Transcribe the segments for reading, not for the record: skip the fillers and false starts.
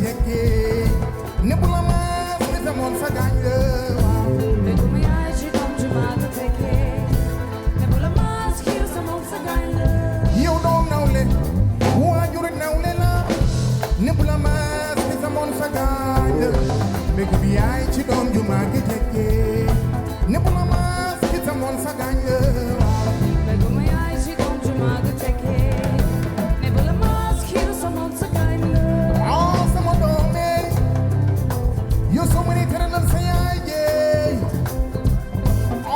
jekki nebula Maas mi demoon sa gaañ la Beguma yaay ci doom ju màgg tekki nebula Maas xiir sa moom sa gaañ la yow doom nawle waajur nawle la nebula Maas mi demoon sa gaañ la begum yaay ci doom ju màgg jekki nebula Maas mi demoon sa gaañ la Beguma yaay ci doom ju màgg tekki nebula Maas xiir sa moom sa gaañ la ah sama doome yow soo mënee teralal sa yaay jeey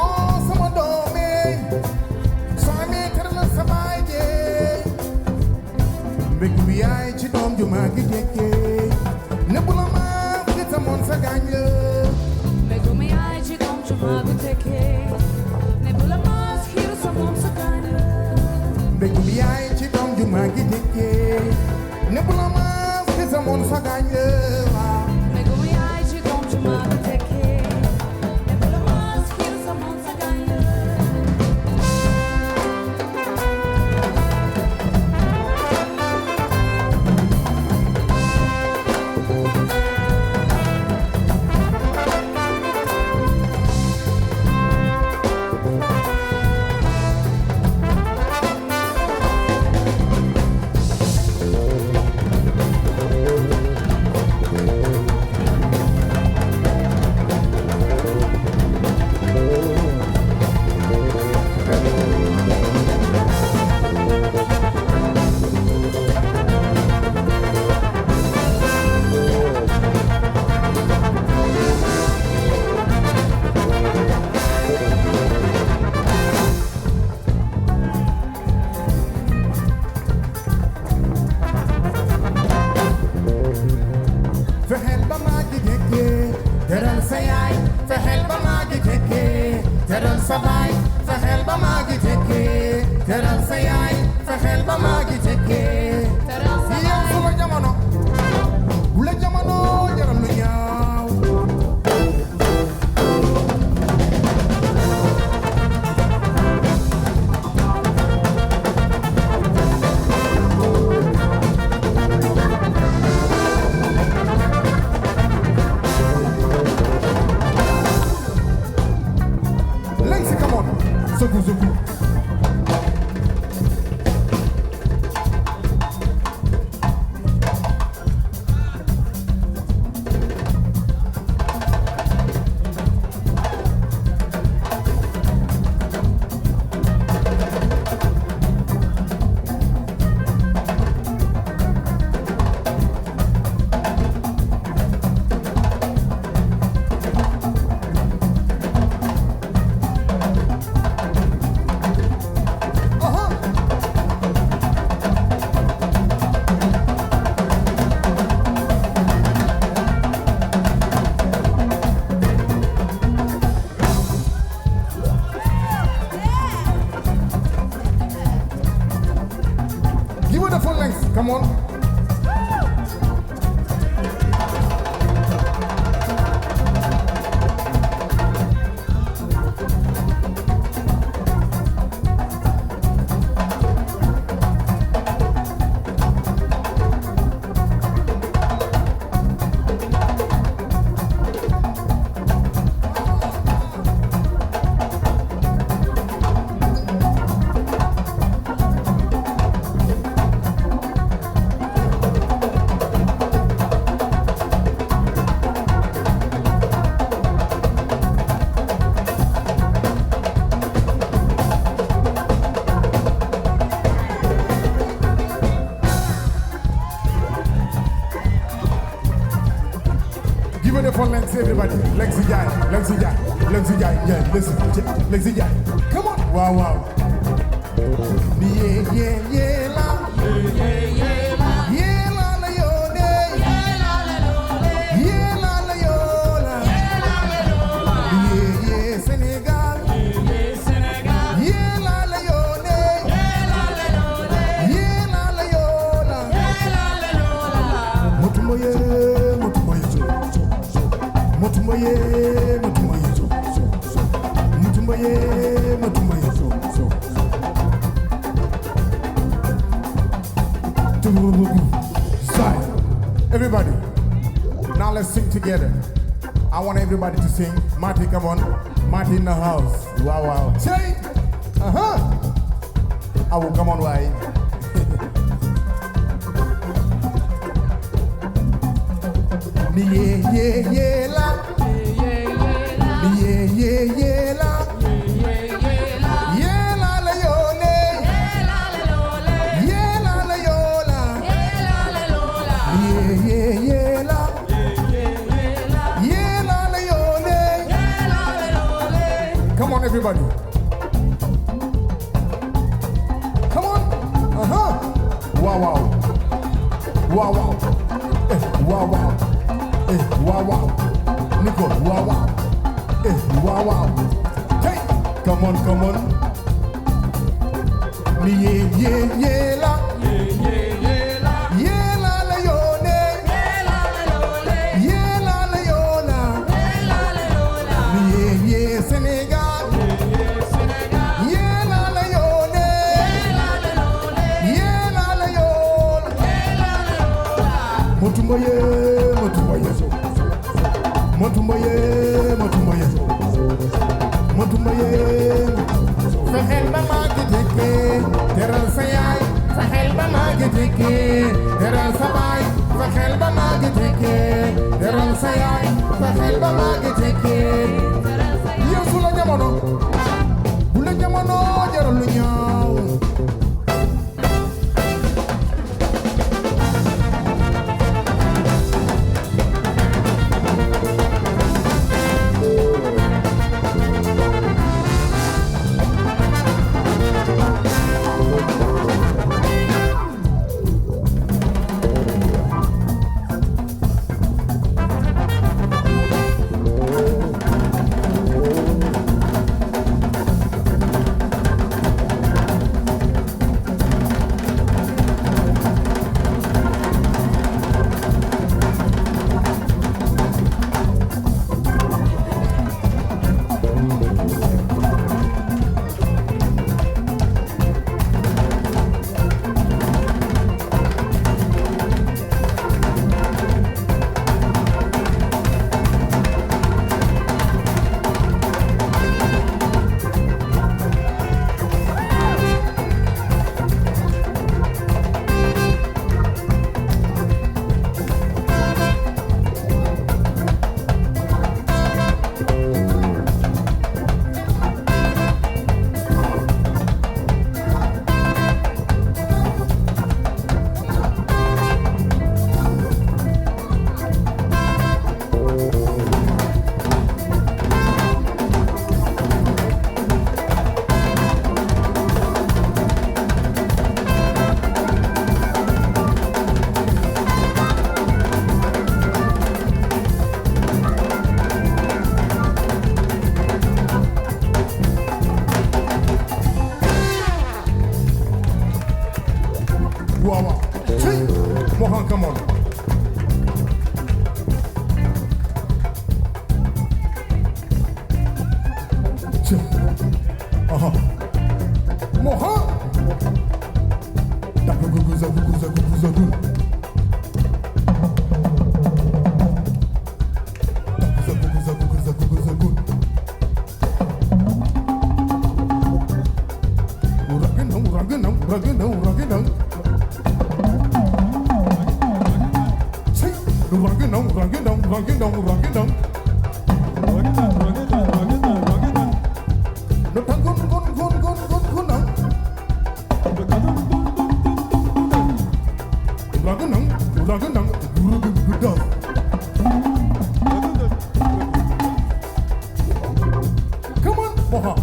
ah sama doome soo amee teralal sa baay jeey mbégum yaay ci doom ju màgg jekkee nebula Maas ki tamoon sa gaañ la Beguma yaay ci doom ju màgg tekki nebula Maas xiir sa moom sa gaañ la mbégum yaay ci doom ju màgg jekkee nebula Maas ki tamoon sa gaañ la Beguma yaay ci doom ju màgg tekki nebula Maas xiir sa moom sa gaañ la fexeel ba màgg jekkee teral sa yaay fexeel ba màgg jekkee teral sa baay fexeel ba màgg jekkee teral sa yaay fexeel ba màgg jekkee Teral sa yow baay. suma jamono bu la jamono jaral lu ñaaw Lazy, come on. Zugu, zugu. Give her the full length. Come on. Give her the full length, everybody. Lexi Jai, Lexi Jai, Lexi Jai. Yeah, listen, Lexi Jai. Come on. Wow, wow. Yeah, yeah, yeah, la. Yeah, la, la, yo, de. Yeah, la, la, yo, la. Yeah, yeah, Senegal. Yeah, la, la, yo, de. Yeah, la, la, yo, la. Motumoye, motumoye, motumoye, motumoye, motumoye, motumoye, Side. Everybody. let's sing together. I want everybody to sing. Marty, come on. Marty in the house. Wow, wow. Cheikh. I will come on, why? Yeah, yeah, yeah, la. Yeah, yeah, yeah, la. Yeah, la, la, yo, le. Yeah, la, la, yo, la. Yeah, yeah, yeah, la. Yeah, la, la, yo, le. Come on, everybody. Come on. Wow, wow. Wow, wow. Wow, wow. Wow, wow. Nico, wow, wow. Wow, wow. Hey, come on, come on. Yeah, yeah, yeah, la. Yeah, yeah, yeah, la. Yeah, la, la, yo, ne. Yeah, la, la, yo, le. Yeah, la, la, yo, la. Yeah, la, la, yo, la. Yeah, yeah, Senegal. Yeah, yeah, Senegal. Yeah, la, la, yo, ne. Yeah, la, la, yo, le. Yeah, la, la, yo. Yeah, la, la, yo, la. Motumboye, motumboye. Motumboye, motumboye. Motumboye. Fexeel ba màgg tekki teral sa yaay. Fexeel ba màgg tekki teral sa baay. Fexeel ba màgg tekki teral sa yaay. Fexeel ba màgg tekki yow su la jamono bu la jamono jaral lu ñaaw. Moha, come on. Moha.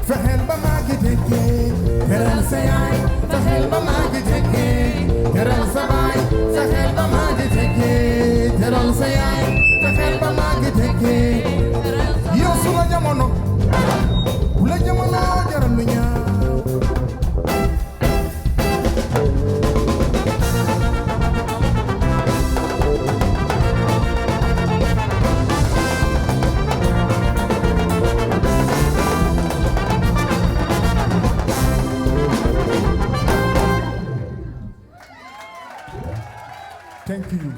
fexeel ba màgg tekkee teral sa yaay fexeel ba màgg tekkee teral sa baay fexeel ba màgg tekkee teral sa yaay fexeel ba màgg tekkee yow su la jamono bu la jamono jaral lu ñaaw Thank you.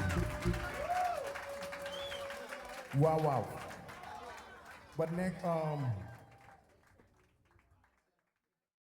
Wow. But next,